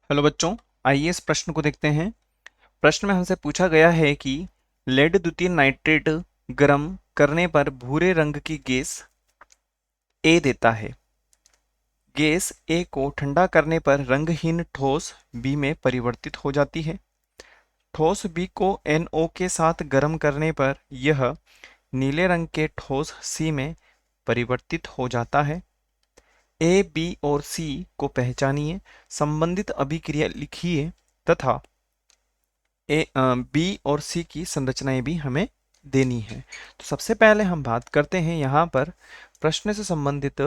Hello बच्चों, आइए इस प्रश्न को देखते हैं। प्रश्न में हमसे पूछा गया है कि लेड द्वितीय नाइट्रेट गर्म करने पर भूरे रंग की गैस ए देता है। गैस ए को ठंडा करने पर रंगहीन ठोस बी में परिवर्तित हो जाती है। ठोस बी को NO के साथ गर्म करने पर यह नीले रंग के ठोस सी में परिवर्तित हो जाता है। ए, बी और सी को पहचानिए, संबंधित अभिक्रिया लिखिए तथा बी और सी की संरचनाएं भी हमें देनी है। तो सबसे पहले हम बात करते हैं यहाँ पर प्रश्न से संबंधित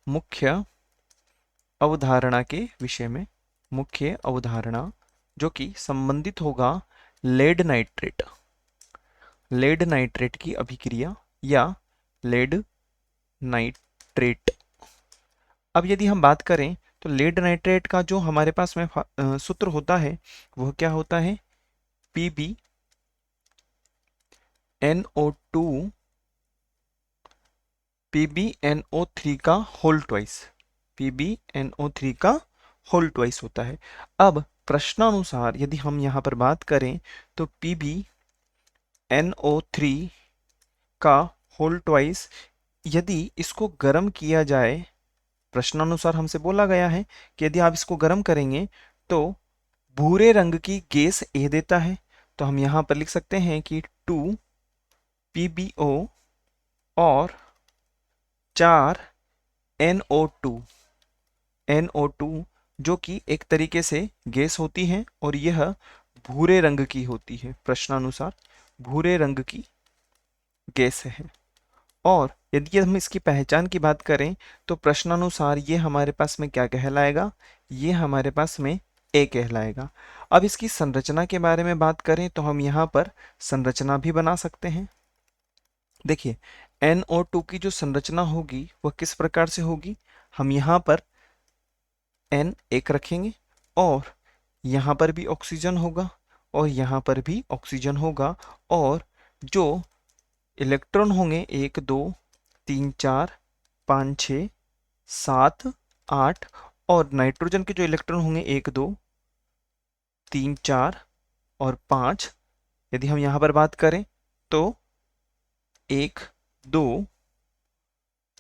मुख्य अवधारणा के विषय में। मुख्य अवधारणा जो कि संबंधित होगा लेड नाइट्रेट की अभिक्रिया या लेड नाइट्रेट। अब यदि हम बात करें तो लेड नाइट्रेट का जो हमारे पास में सूत्र होता है वह क्या होता है? Pb NO2 PbNO3 का होल ट्वाइस, PbNO3 का होल ट्वाइस होता है। अब प्रश्नानुसार यदि हम यहाँ पर बात करें तो PbNO3 का होल ट्वाइस यदि इसको गर्म किया जाए, प्रश्नानुसार हमसे बोला गया है कि यदि आप इसको गर्म करेंगे तो भूरे रंग की गैस ए देता है। तो हम यहाँ पर लिख सकते हैं कि 2 PbO और 4 NO2 जो कि एक तरीके से गैस होती है और यह भूरे रंग की होती है। प्रश्नानुसार भूरे रंग की गैस है। और यदि हम इसकी पहचान की बात करें तो प्रश्नानुसार ये हमारे पास में क्या कहलाएगा? ये हमारे पास में ए कहलाएगा। अब इसकी संरचना के बारे में बात करें तो हम यहाँ पर संरचना भी बना सकते हैं। देखिए, NO2 की जो संरचना होगी वह किस प्रकार से होगी? हम यहाँ पर N एक रखेंगे और यहाँ पर भी ऑक्सीजन होगा और यहाँ पर भी ऑक्सीजन होगा और जो इलेक्ट्रॉन होंगे 1 2 3 4 5 6 7 8 और नाइट्रोजन के जो इलेक्ट्रॉन होंगे 1 2 3 4 और 5। यदि हम यहाँ पर बात करें तो 1 2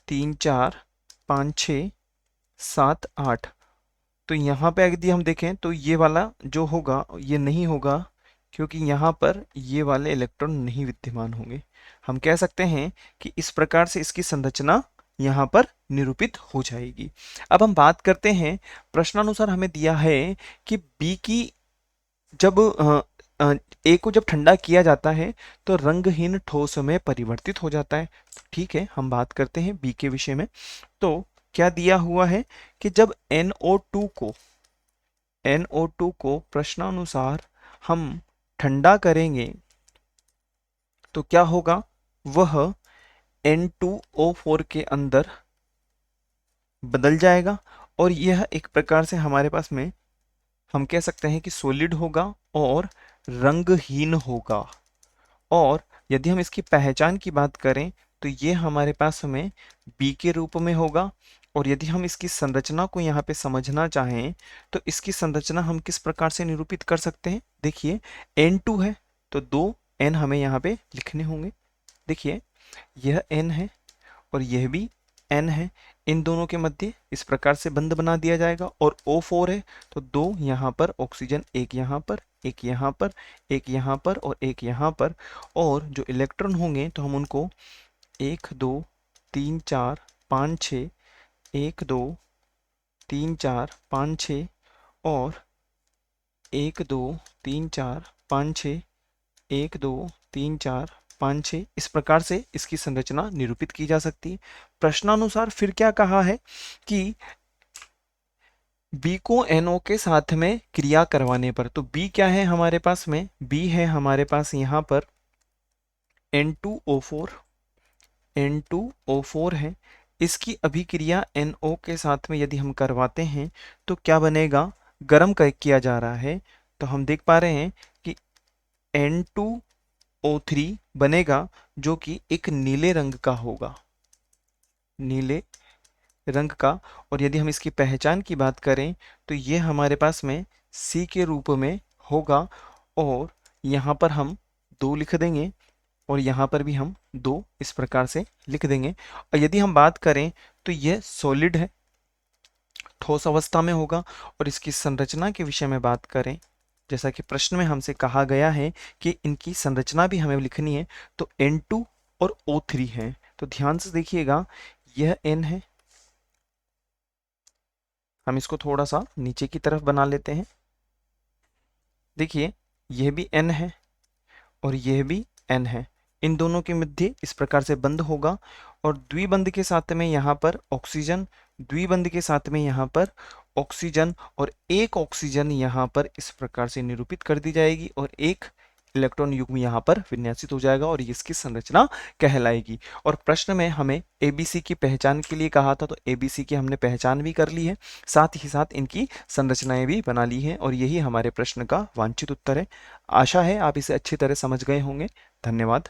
3 4 5 6 7 8। तो यहाँ पे यदि हम देखें तो ये वाला जो होगा ये नहीं होगा क्योंकि यहाँ पर ये वाले इलेक्ट्रॉन नहीं विद्यमान होंगे। हम कह सकते हैं कि इस प्रकार से इसकी संरचना यहाँ पर निरूपित हो जाएगी। अब हम बात करते हैं, प्रश्नानुसार हमें दिया है कि बी की जब ए को जब ठंडा किया जाता है तो रंगहीन ठोस में परिवर्तित हो जाता है। ठीक है, हम बात करते हैं बी के विषय में। तो क्या दिया हुआ है कि जब NO2 को प्रश्नानुसार हम ठंडा करेंगे तो क्या होगा? वह N2O4 के अंदर बदल जाएगा और यह एक प्रकार से हमारे पास में हम कह सकते हैं कि सॉलिड होगा और रंगहीन होगा। और यदि हम इसकी पहचान की बात करें तो ये हमारे पास में बी के रूप में होगा। और यदि हम इसकी संरचना को यहाँ पे समझना चाहें तो इसकी संरचना हम किस प्रकार से निरूपित कर सकते हैं? देखिए, N2 है तो 2 N हमें यहाँ पे लिखने होंगे। देखिए, यह N है और यह भी N है। इन दोनों के मध्य इस प्रकार से बंध बना दिया जाएगा। और O4 है तो 2 यहाँ पर ऑक्सीजन, एक यहाँ पर, एक यहाँ पर, एक यहाँ पर और एक यहाँ पर। और जो इलेक्ट्रॉन होंगे तो हम उनको 1 2 3 4 5 6, 1 2 3 4 5 6 और 1 2 3 4 5 6, 1 2 3 4 5 6, इस प्रकार से इसकी संरचना निरूपित की जा सकती है। प्रश्नानुसार फिर क्या कहा है कि बी को NO के साथ में क्रिया करवाने पर, तो बी क्या है हमारे पास में? बी है हमारे पास यहाँ पर N2O4 है। इसकी अभिक्रिया NO के साथ में यदि हम करवाते हैं तो क्या बनेगा? गर्म किया जा रहा है तो हम देख पा रहे हैं कि N2O3 बनेगा जो कि एक नीले रंग का होगा, नीले रंग का। और यदि हम इसकी पहचान की बात करें तो ये हमारे पास में सी के रूप में होगा और यहाँ पर हम 2 लिख देंगे और यहाँ पर भी हम 2 इस प्रकार से लिख देंगे। और यदि हम बात करें तो यह सॉलिड है, ठोस अवस्था में होगा। और इसकी संरचना के विषय में बात करें, जैसा कि प्रश्न में हमसे कहा गया है कि इनकी संरचना भी हमें लिखनी है, तो N2 और O3 है। तो ध्यान से देखिएगा, यह N है, हम इसको थोड़ा सा नीचे की तरफ बना लेते हैं। देखिए यह भी N है और यह भी N है, इन दोनों के मध्य इस प्रकार से बंध होगा और द्विबंध के साथ में यहाँ पर ऑक्सीजन, द्विबंध के साथ में यहाँ पर ऑक्सीजन और एक ऑक्सीजन यहाँ पर इस प्रकार से निरूपित कर दी जाएगी और एक इलेक्ट्रॉन युग्म यहाँ पर विन्यासित हो जाएगा और इसकी संरचना कहलाएगी। और प्रश्न में हमें एबीसी की पहचान के लिए कहा था, तो एबीसी की हमने पहचान भी कर ली है, साथ ही साथ इनकी संरचनाएं भी बना ली हैं और यही हमारे प्रश्न का वांछित उत्तर है। आशा है आप इसे अच्छी तरह समझ गए होंगे। धन्यवाद।